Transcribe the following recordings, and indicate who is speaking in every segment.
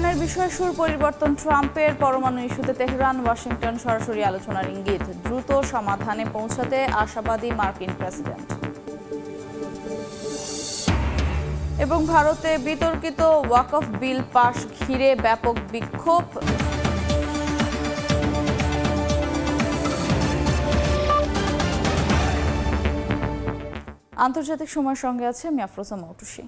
Speaker 1: ইরানের বিষয়ে সুর পরিবর্তন ট্রাম্পের পরমাণু ইস্যুতে তেহরান ওয়াশিংটন সরাসরি আলোচনার ইঙ্গিত দ্রুত সমাধানে পৌঁছাতে আশাবাদী মার্কিন প্রেসিডেন্ট। এবং ভারতে বিতর্কিত ওয়াকফ বিল পাশ ঘিরে ব্যাপক বিক্ষোভ। আন্তর্জাতিক সময়ের সঙ্গে আছে আমি আফরোজা মৌটুসী।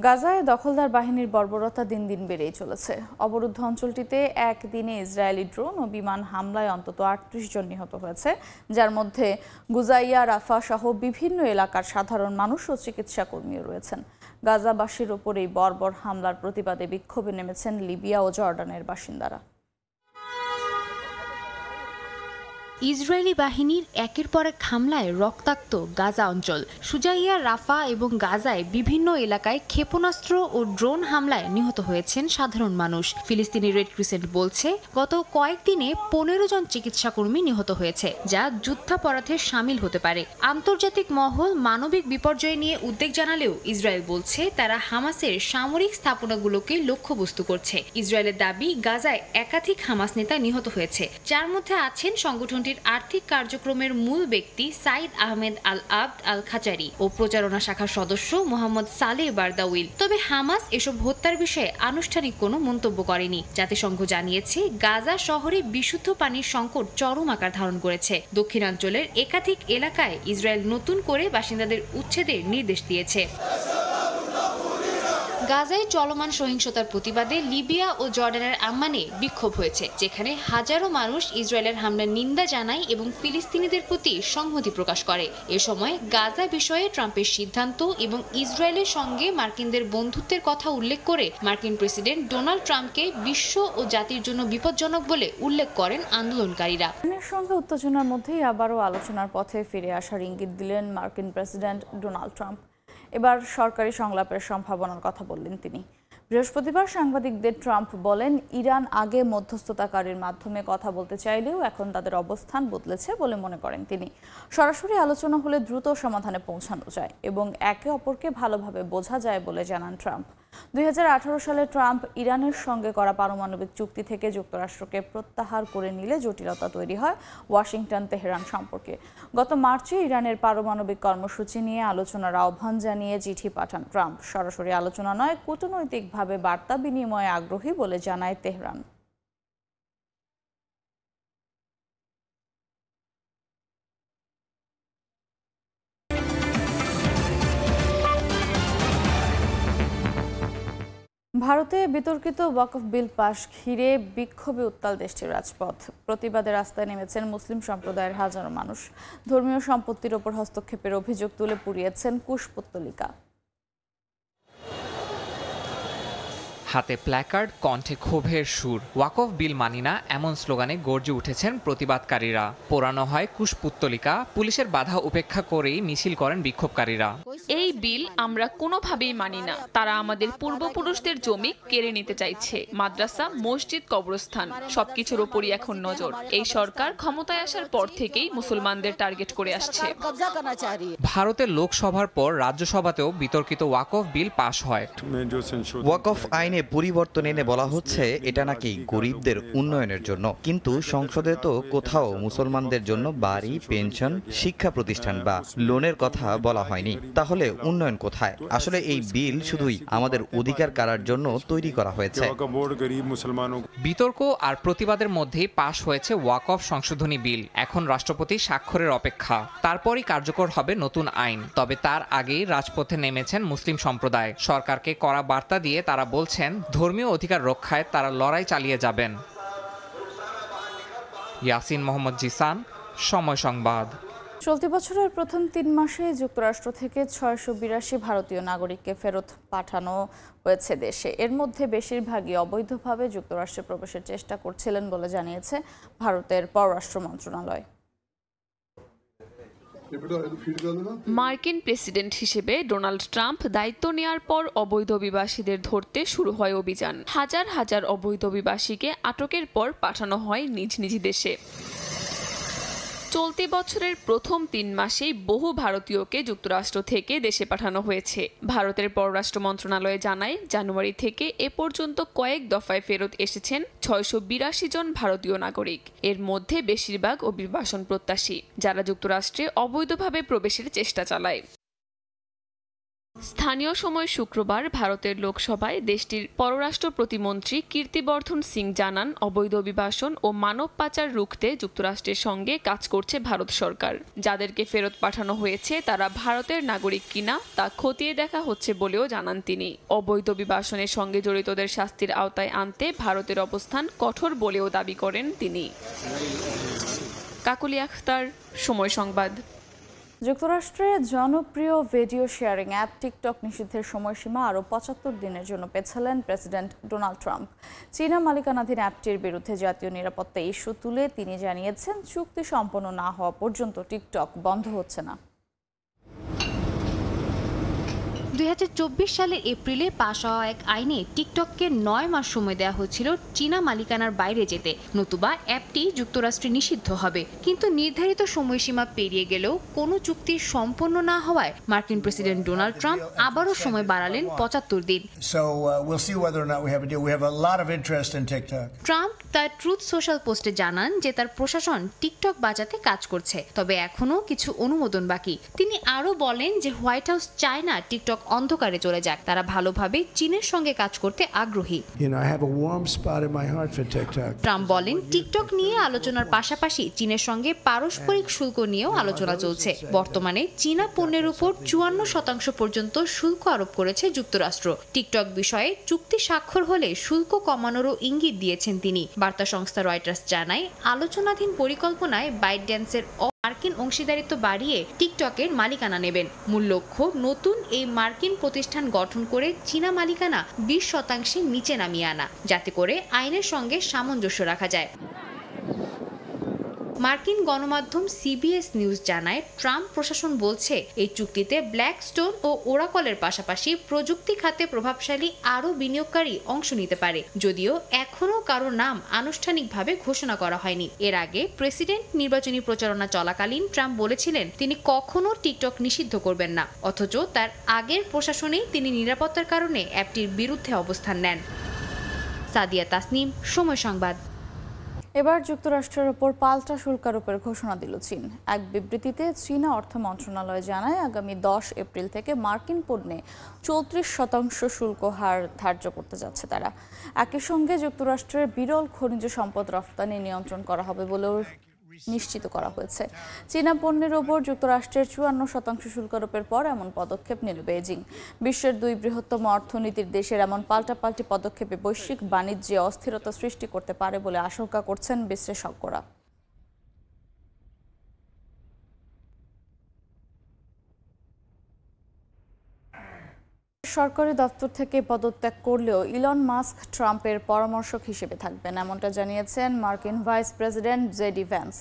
Speaker 1: গাজায় দখলদার বাহিনীর বর্বরতা দিন দিন বেড়েই চলেছে। অবরুদ্ধ অঞ্চলটিতে একদিনে ইসরায়েলি ড্রোন ও বিমান হামলায় অন্তত ৩৮ জন নিহত হয়েছে, যার মধ্যে গুজাইয়া, রাফা সহ বিভিন্ন এলাকার সাধারণ মানুষ ও চিকিৎসা কর্মীও রয়েছেন। গাজাবাসীর ওপর এই বর্বর হামলার প্রতিবাদে বিক্ষোভে নেমেছেন লিবিয়া ও জর্ডানের বাসিন্দারা।
Speaker 2: ইসরায়েলি বাহিনীর একের পর এক হামলায় রক্তাক্ত গাজা অঞ্চল। সুজাইয়া, রাফা এবং গাজায় বিভিন্ন এলাকায় ক্ষেপণাস্ত্র ও ড্রোন হামলায় নিহত হয়েছেন সাধারণ মানুষ। ফিলিস্তিনি রেড ক্রিসেন্ট বলছে, গত কয়েকদিনে ১৫ জন চিকিৎসা কর্মী নিহত হয়েছে, যা যুদ্ধাপরাধে শামিল হতে পারে। আন্তর্জাতিক মহল মানবিক বিপর্যয় নিয়ে উদ্বেগ জানালেও ইসরায়েল বলছে তারা হামাসের সামরিক স্থাপনাগুলোকে লক্ষ্যবস্তু করছে। ইসরায়েলের দাবি, গাজায় একাধিক হামাস নেতা নিহত হয়েছে, যার মধ্যে আছেন সংগঠনটি আর্থিক কার্যক্রমের মূল ব্যক্তি সাইদ আহমেদ আল আবদ আল খাচারি ও প্রচারণা শাখার সদস্য মোহাম্মদ সালেহ বারদাউইল। তবে হামাস এসব হত্যার বিষয়ে আনুষ্ঠানিক কোনো মন্তব্য করেনি। জাতিসংঘ জানিয়েছে, গাজা শহরে বিশুদ্ধ পানির সংকট চরম আকার ধারণ করেছে। দক্ষিণাঞ্চলের একাধিক এলাকায় ইসরায়েল নতুন করে বাসিন্দাদের উচ্ছেদের নির্দেশ দিয়েছে। গাজায় চলমান সহিংসতার প্রতিবাদে লিবিয়া ও জর্ডানের আম্মানে বিক্ষোভ হয়েছে, যেখানে হাজারো মানুষ ইসরায়েলের হামলার নিন্দা জানায় এবং ফিলিস্তিনিদের প্রতি সংহতি প্রকাশ করে। এ সময় গাজা বিষয়ে ট্রাম্পের সিদ্ধান্ত এবং ইসরায়েলের সঙ্গে মার্কিনদের বন্ধুত্বের কথা উল্লেখ করে মার্কিন প্রেসিডেন্ট ডোনাল্ড ট্রাম্পকে বিশ্ব ও জাতির জন্য বিপজ্জনক বলে উল্লেখ করেন আন্দোলনকারীরা।
Speaker 1: ইরানের সঙ্গে উত্তেজনার মধ্যেই আবারও আলোচনার পথে ফিরে আসার ইঙ্গিত দিলেন মার্কিন প্রেসিডেন্ট ডোনাল্ড ট্রাম্প। এবার সরকারি সংলাপের সম্ভাবনার কথা বললেন তিনি। বৃহস্পতিবার সাংবাদিকদের ট্রাম্প বলেন, ইরান আগে মধ্যস্থতাকারীর মাধ্যমে কথা বলতে চাইলেও এখন তাদের অবস্থান বদলেছে বলে মনে করেন তিনি। সরাসরি আলোচনা হলে দ্রুত সমাধানে পৌঁছানো যায় এবং একে অপরকে ভালোভাবে বোঝা যায় বলে জানান ট্রাম্প। ২০১৮ সালে ট্রাম্প ইরানের সঙ্গে করা পারমাণবিক চুক্তি থেকে যুক্তরাষ্ট্রকে প্রত্যাহার করে নিলে জটিলতা তৈরি হয় ওয়াশিংটন তেহরান সম্পর্কে। গত মার্চে ইরানের পারমাণবিক কর্মসূচি নিয়ে আলোচনার আহ্বান জানিয়ে চিঠি পাঠান ট্রাম্প। সরাসরি আলোচনা নয়, কূটনৈতিকভাবে বার্তা বিনিময়ে আগ্রহী বলে জানায় তেহরান। ভারতে বিতর্কিত ওয়াকফ বিল পাশ ঘিরে বিক্ষোভে উত্তাল দেশটির রাজপথ। প্রতিবাদে রাস্তায় নেমেছেন মুসলিম সম্প্রদায়ের হাজারো মানুষ। ধর্মীয় সম্পত্তির ওপর হস্তক্ষেপের অভিযোগ তুলে পুড়িয়েছেন কুশপুত্তলিকা।
Speaker 3: হাতে প্ল্যাকার্ড, কণ্ঠে ক্ষোভের সুর। ওয়াকফ বিল মানি না এমন স্লোগানে গর্জে উঠেছেন প্রতিবাদকারীরা। পোড়ানো হয় কুশপুত্তলিকা। পুলিশের বাধা উপেক্ষা করেই মিছিল করেন বিক্ষোভকারীরা।
Speaker 4: এই বিল আমরা কোনোভাবেই মানি না। তারা আমাদের পূর্বপুরুষদের জমি কেড়ে নিতে চাইছে। মাদ্রাসা, মসজিদ, কবরস্থান সবকিছুর ওপরই এখন নজর। এই সরকার ক্ষমতায় আসার পর থেকেই মুসলমানদের টার্গেট করে আসছে।
Speaker 3: ভারতের লোকসভার পর রাজ্যসভাতেও বিতর্কিত ওয়াকফ বিল পাশ হয়।
Speaker 5: ওয়াকফ আইনে পরিবর্তন এনে বলা হচ্ছে এটা নাকি গরিবদের উন্নয়নের জন্য, কিন্তু সংসদে তো কোথাও মুসলমানদের জন্য বাড়ি, পেনশন, শিক্ষা প্রতিষ্ঠান বা লোনের কথা বলা হয়নি। তাহলে উন্নয়ন কোথায়? আসলে এই বিল শুধুই আমাদের অধিকার কারার জন্য তৈরি করা হয়েছে।
Speaker 3: বিতর্ক আর প্রতিবাদের মধ্যেই পাশ হয়েছে ওয়াকফ সংশোধনী বিল। এখন রাষ্ট্রপতির স্বাক্ষরের অপেক্ষা। তারপরই কার্যকর হবে নতুন আইন। তবে তার আগেই রাজপথে নেমেছেন মুসলিম সম্প্রদায়। সরকারকে কড়া বার্তা দিয়ে তারা বলছেন, ধর্মীয় অধিকার রক্ষায় তারা লড়াই চালিয়ে যাবেন। ইয়াসিন মোহাম্মদ জিসান, সময় সংবাদ।
Speaker 1: চলতি বছরের প্রথম ৩ মাসে যুক্তরাষ্ট্র থেকে ৬৮২ ভারতীয় নাগরিককে ফেরত পাঠানো হয়েছে দেশে। এর মধ্যে বেশিরভাগই অবৈধভাবে যুক্তরাষ্ট্রে প্রবেশের চেষ্টা করছিলেন বলে জানিয়েছে ভারতের পররাষ্ট্র মন্ত্রণালয়।
Speaker 4: মার্কিন প্রেসিডেন্ট হিসেবে ডোনাল্ড ট্রাম্প দায়িত্ব নেয়ার পর অবৈধ অভিবাসীদের ধরতে শুরু হয় অভিযান। হাজার হাজার অবৈধ অভিবাসীকে আটকের পর পাঠানো হয় নিজ নিজ দেশে। চলতি বছরের প্রথম ৩ মাসেই বহু ভারতীয়কে যুক্তরাষ্ট্র থেকে দেশে পাঠানো হয়েছে। ভারতের পররাষ্ট্র মন্ত্রণালয় জানায়, জানুয়ারি থেকে এ পর্যন্ত কয়েক দফায় ফেরত এসেছেন ৬৮২ জন ভারতীয় নাগরিক। এর মধ্যে বেশিরভাগ অভিবাসন প্রত্যাশী, যারা যুক্তরাষ্ট্রে অবৈধভাবে প্রবেশের চেষ্টা চালায়। স্থানীয় সময় শুক্রবার ভারতের লোকসভায় দেশটির পররাষ্ট্র প্রতিমন্ত্রী কীর্তিবর্ধন সিং জানান, অবৈধ অভিবাসন ও মানব পাচার রুখতে যুক্তরাষ্ট্রের সঙ্গে কাজ করছে ভারত সরকার। যাদেরকে ফেরত পাঠানো হয়েছে তারা ভারতের নাগরিক কিনা তা খতিয়ে দেখা হচ্ছে বলেও জানান তিনি। অবৈধ অভিবাসনের সঙ্গে জড়িতদের শাস্তির আওতায় আনতে ভারতের অবস্থান কঠোর বলেও দাবি করেন তিনি। কাকলি আখতার, সময় সংবাদ।
Speaker 1: যুক্তরাষ্ট্রে জনপ্রিয় ভিডিও শেয়ারিং অ্যাপ টিকটক নিষিদ্ধের সময়সীমা আরও ৭৫ দিনের জন্য পেছালেন প্রেসিডেন্ট ডোনাল্ড ট্রাম্প। চীনা মালিকানাধীন অ্যাপটির বিরুদ্ধে জাতীয় নিরাপত্তা ইস্যু তুলে তিনি জানিয়েছেন, চুক্তি সম্পন্ন না হওয়া পর্যন্ত টিকটক বন্ধ হচ্ছে না।
Speaker 2: ২০২৪ সালের এপ্রিলে পাশ হওয়া এক আইনে টিকটককে ৯ মাস সময় দেওয়া হয়েছিল চীনা মালিকানার বাইরে যেতে, নতুবা অ্যাপটি যুক্তরাষ্ট্রে নিষিদ্ধ হবে। কিন্তু নির্ধারিত সময়সীমা পেরিয়ে গেলেও কোনো চুক্তি সম্পন্ন না হওয়ায় মার্কিন প্রেসিডেন্ট ডোনাল্ড ট্রাম্প আবারও সময় বাড়ালেন ৭৫ দিন। ট্রাম্প তার ট্রুথ সোশ্যাল পোস্টে জানান যে তার প্রশাসন টিকটক বাঁচাতে কাজ করছে, তবে এখনও কিছু অনুমোদন বাকি। তিনি আরও বলেন যে হোয়াইট হাউস চায় না টিকটক অন্ধকারে চলে যাক, তারা ভালোভাবে চীনের সঙ্গে কাজ করতে আগ্রহী। ট্রাম্প বলেন, টিকটক নিয়ে আলোচনার পাশাপাশি চীনের সঙ্গে পারস্পরিক শুল্ক নিয়েও আলোচনা চলছে। বর্তমানে চীনা পণ্যের উপর ৫৪% পর্যন্ত শুল্ক আরোপ করেছে যুক্তরাষ্ট্র। টিকটক বিষয়ে চুক্তি স্বাক্ষর হলে শুল্ক কমানোরও ইঙ্গিত দিয়েছেন তিনি। বার্তা সংস্থা রয়টার্স জানায়, আলোচনাধীন পরিকল্পনায় বাইটড্যান্সের মার্কিন অংশীদারিত্ব বাড়িয়ে টিকটকের মালিকানা নেবেন। মূল লক্ষ্য নতুন এই মার্কিন প্রতিষ্ঠান গঠন করে চীনা মালিকানা ২০% নিচে নামিয়ে আনা, যাতে করে আইনের সঙ্গে সামঞ্জস্য রাখা যায়। মার্কিন গণমাধ্যম সিবিএস নিউজ জানায়, ট্রাম্প প্রশাসন বলছে এই চুক্তিতে ব্ল্যাকস্টোন ও ওরাকলের পাশাপাশি প্রযুক্তি খাতে প্রভাবশালী আরও বিনিয়োগকারী অংশ নিতে পারে, যদিও এখনও কারো নাম আনুষ্ঠানিকভাবে ঘোষণা করা হয়নি। এর আগে প্রেসিডেন্ট নির্বাচনী প্রচারণা চলাকালীন ট্রাম্প বলেছিলেন তিনি কখনো টিকটক নিষিদ্ধ করবেন না, অথচ তার আগের প্রশাসনেই তিনি নিরাপত্তার কারণে অ্যাপটির বিরুদ্ধে অবস্থান নেন। সাদিয়া তাসনিম, সময় সংবাদ।
Speaker 1: এবার যুক্তরাষ্ট্রের ওপর পাল্টা শুল্ক আরোপের ঘোষণা দিল চীন। এক বিবৃতিতে চীনা অর্থ মন্ত্রণালয় জানায়, আগামী ১০ এপ্রিল থেকে মার্কিন পণ্যে ৩৪% শুল্ক হার ধার্য করতে যাচ্ছে তারা। একই সঙ্গে যুক্তরাষ্ট্রের বিরল খনিজ সম্পদ রফতানি নিয়ন্ত্রণ করা হবে বলেও নিশ্চিত করা হয়েছে। চীনা পণ্যের ওপর যুক্তরাষ্ট্রের ৫৪% শুল্ক আরোপের পর এমন পদক্ষেপ নিল বেইজিং। বিশ্বের ২ বৃহত্তম অর্থনীতির দেশের এমন পাল্টাপাল্টি পদক্ষেপে বৈশ্বিক বাণিজ্যে অস্থিরতা সৃষ্টি করতে পারে বলে আশঙ্কা করছেন বিশ্লেষকরা। সরকারি দপ্তর থেকে পদত্যাগ করলেও ইলন মাস্ক ট্রাম্পের পরামর্শক হিসেবে থাকবেন, এমনটা জানিয়েছেন মার্কিন ভাইস প্রেসিডেন্ট জেডি ভ্যান্স।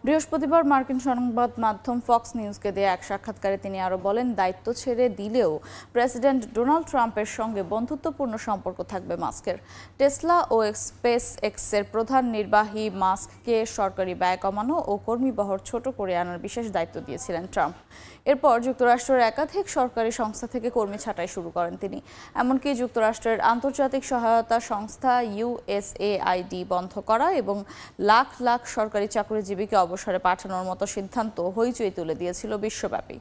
Speaker 1: বৃহস্পতিবার মার্কিন সংবাদ মাধ্যম ফক্স নিউজকে দেয়া এক সাক্ষাৎকারে তিনি আরও বলেন, দায়িত্ব ছেড়ে দিলেও প্রেসিডেন্ট ডোনাল্ড ট্রাম্পের সঙ্গে বন্ধুত্বপূর্ণ সম্পর্ক থাকবে মাস্কের। টেসলা ও স্পেস এক্সের প্রধান নির্বাহী মাস্ককে সরকারি ব্যয় কমানো ও কর্মীবহর ছোট করে আনার বিশেষ দায়িত্ব দিয়েছিলেন ট্রাম্প। এরপর যুক্তরাষ্ট্রের একাধিক সরকারি সংস্থা থেকে কর্মী ছাঁটাই শুরু করেন তিনি। এমনকি যুক্তরাষ্ট্রের আন্তর্জাতিক সহায়তা সংস্থা ইউএসএআইডি বন্ধ করা এবং লাখ লাখ সরকারি চাকরিজীবীকে অবসরে পাঠানোর মতো সিদ্ধান্ত হইচই তুলে দিয়েছিল বিশ্বব্যাপী।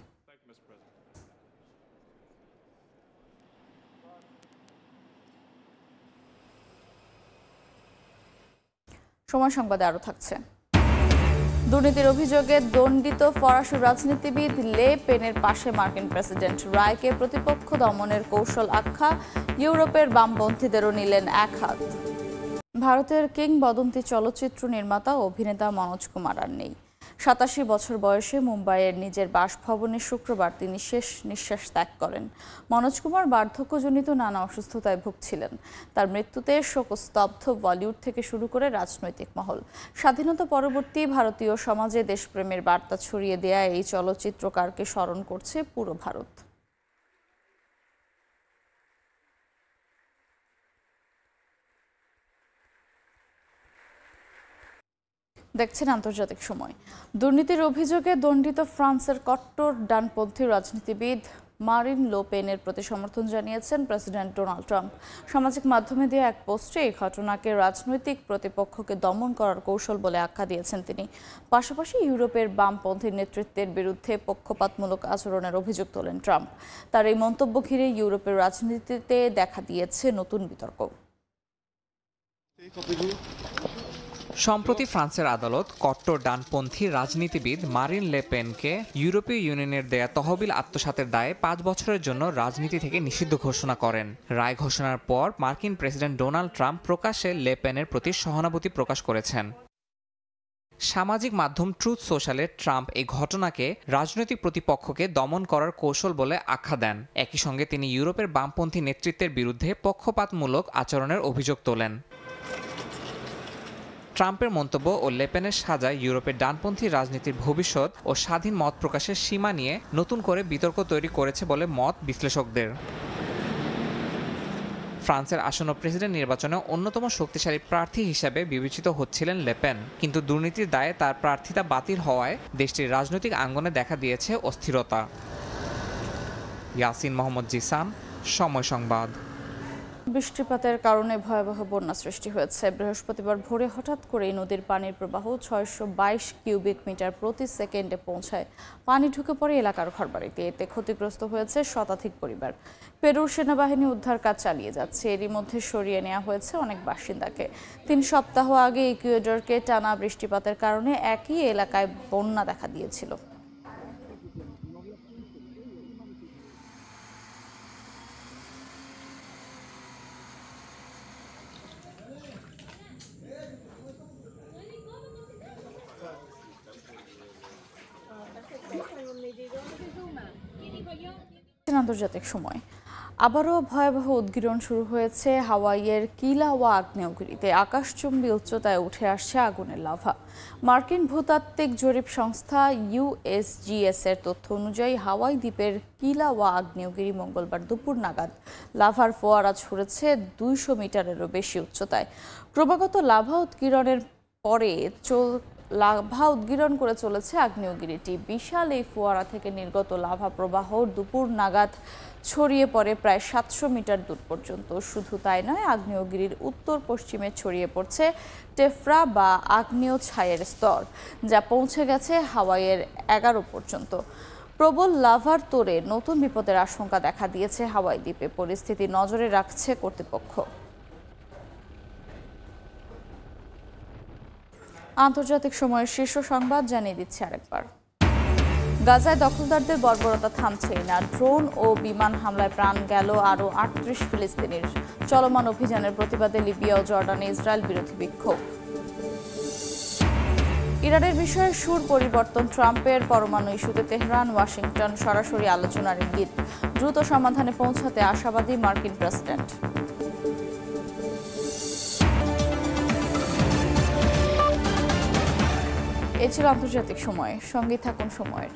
Speaker 1: সময় সংবাদে আরও থাকছে। দুর্নীতির অভিযোগে দণ্ডিত ফরাসি রাজনীতিবিদ লে পেনের পাশে মার্কিন প্রেসিডেন্ট, রায়কে প্রতিপক্ষ দমনের কৌশল আখ্যা, ইউরোপের বামপন্থীদেরও নিলেন এক হাত। ভারতের কিংবদন্তি চলচ্চিত্র নির্মাতা ও অভিনেতা মনোজ কুমার আর নেই। ৮৭ বছর বয়সে মুম্বাইয়ের নিজের বাসভবনে শুক্রবার তিনি শেষ নিঃশ্বাস ত্যাগ করেন। মনোজ কুমার বার্ধক্যজনিত নানা অসুস্থতায় ভুগছিলেন। তার মৃত্যুতে শোকস্তব্ধ বলিউড থেকে শুরু করে রাজনৈতিক মহল। স্বাধীনতা পরবর্তী ভারতীয় সমাজে দেশপ্রেমের বার্তা ছড়িয়ে দেয়া এই চলচ্চিত্রকারকে স্মরণ করছে পুরো ভারত। দেখছেন আন্তর্জাতিক সময়। দুর্নীতির অভিযোগে দণ্ডিত ফ্রান্সের কট্টর ডানপন্থী রাজনীতিবিদ মারিন লো পেনের প্রতি সমর্থন জানিয়েছেন প্রেসিডেন্ট ডোনাল্ড ট্রাম্প। সামাজিক মাধ্যমে দিয়ে এক পোস্টে এই ঘটনাকে রাজনৈতিক প্রতিপক্ষকে দমন করার কৌশল বলে আখ্যা দিয়েছেন তিনি। পাশাপাশি ইউরোপের বামপন্থী নেতৃত্বের বিরুদ্ধে পক্ষপাতমূলক আচরণের অভিযোগ তোলেন ট্রাম্প। তার এই মন্তব্য ঘিরে ইউরোপের রাজনীতিতে দেখা দিয়েছে নতুন বিতর্ক।
Speaker 3: সম্প্রতি ফ্রান্সের আদালত কট্টর ডানপন্থী রাজনীতিবিদ মারিন লে পেনকে ইউরোপীয় ইউনিয়নের দেয়া তহবিল আত্মসাতের দায়ে 5 বছরের জন্য রাজনীতি থেকে নিষিদ্ধ ঘোষণা করেন। রায় ঘোষণার পর মার্কিন প্রেসিডেন্ট ডোনাল্ড ট্রাম্প প্রকাশ্যে লে পেনের প্রতি সহানুভূতি প্রকাশ করেছেন। সামাজিক মাধ্যম ট্রুথ সোশ্যালে ট্রাম্প এই ঘটনাকে রাজনৈতিক প্রতিপক্ষকে দমন করার কৌশল বলে আখ্যা দেন। একই সঙ্গে তিনি ইউরোপের বামপন্থী নেতৃত্বের বিরুদ্ধে পক্ষপাতমূলক আচরণের অভিযোগ তোলেন। ট্রাম্পের মন্তব্য ও লেপেনের সাজা ইউরোপের ডানপন্থী রাজনীতির ভবিষ্যৎ ও স্বাধীন মত প্রকাশের সীমা নিয়ে নতুন করে বিতর্ক তৈরি করেছে বলে মত বিশ্লেষকদের। ফ্রান্সের আসন্ন প্রেসিডেন্ট নির্বাচনে অন্যতম শক্তিশালী প্রার্থী হিসেবে বিবেচিত হচ্ছিলেন লেপেন, কিন্তু দুর্নীতির দায়ে তার প্রার্থিতা বাতিল হওয়ায় দেশটির রাজনৈতিক আঙ্গনে দেখা দিয়েছে অস্থিরতা। ইয়াসিন মোহাম্মদ জিসান, সময় সংবাদ।
Speaker 1: বৃষ্টিপাতের কারণে ভয়াবহ বন্যা সৃষ্টি হয়েছে। বৃহস্পতিবার ভোরে হঠাৎ করেই নদীর পানির প্রবাহ 622 কিউবিক মিটার প্রতি সেকেন্ডে পৌঁছায়। পানি ঢুকে পড়ে এলাকার ঘরবাড়িতে। এতে ক্ষতিগ্রস্ত হয়েছে শতাধিক পরিবার। পেরুর সেনাবাহিনী উদ্ধার কাজ চালিয়ে যাচ্ছে। এরই মধ্যে সরিয়ে নেওয়া হয়েছে অনেক বাসিন্দাকে। 3 সপ্তাহ আগে ইকুয়েডরকে টানা বৃষ্টিপাতের কারণে একই এলাকায় বন্যা দেখা দিয়েছিল। আন্তর্জাতিক সময়। আবারও ভয়াবহ উদগীরণ শুরু হয়েছে হাওয়াইয়ের কিলাওয়া আগ্নেয়গিরিতে। আকাশচুম্বী উচ্চতায় উঠে আসছে আগুনের লাভা। মার্কিন ভূতাত্ত্বিক জরিপ সংস্থা USGS এর তথ্য অনুযায়ী হাওয়াই দ্বীপের কিলাওয়া আগ্নেয়গিরি মঙ্গলবার দুপুর নাগাদ লাভার ফোয়ারা ছুড়েছে 200 মিটারেরও বেশি উচ্চতায়। ক্রমাগত লাভা উদ্গীরণ করে চলেছে আগ্নেয়গিরিটি। বিশাল এই ফোয়ারা থেকে নির্গত লাভা প্রবাহ দুপুর নাগাদ ছড়িয়ে পড়ে প্রায় 700 মিটার দূর পর্যন্ত। শুধু তাই নয়, আগ্নেয়গিরির উত্তর পশ্চিমে ছড়িয়ে পড়ছে টেফরা বা আগ্নেয় ছাইয়ের স্তর, যা পৌঁছে গেছে হাওয়াইয়ের 11 পর্যন্ত। প্রবল লাভার তোড়ে নতুন বিপদের আশঙ্কা দেখা দিয়েছে হাওয়াই দ্বীপে। পরিস্থিতি নজরে রাখছে কর্তৃপক্ষ। আন্তর্জাতিক সময়ের শীর্ষ সংবাদ জানিয়ে দিচ্ছে আরেকবার। গাজায় দখলদারদের বর্বরতা থামছেই না। ড্রোন ও বিমান হামলায় প্রাণ গেল আরও 38 ফিলিস্তিনির। চলমান অভিযানের প্রতিবাদে লিবিয়া ও জর্ডানে ইসরায়েল বিরোধী বিক্ষোভ। ইরানের বিষয়ে সুর পরিবর্তন ট্রাম্পের। পরমাণু ইস্যুতে তেহরান ওয়াশিংটন সরাসরি আলোচনার ইঙ্গিত। দ্রুত সমাধানে পৌঁছাতে আশাবাদী মার্কিন প্রেসিডেন্ট। এ ছিল আন্তর্জাতিক সময়। সঙ্গে থাকুন সময়ের।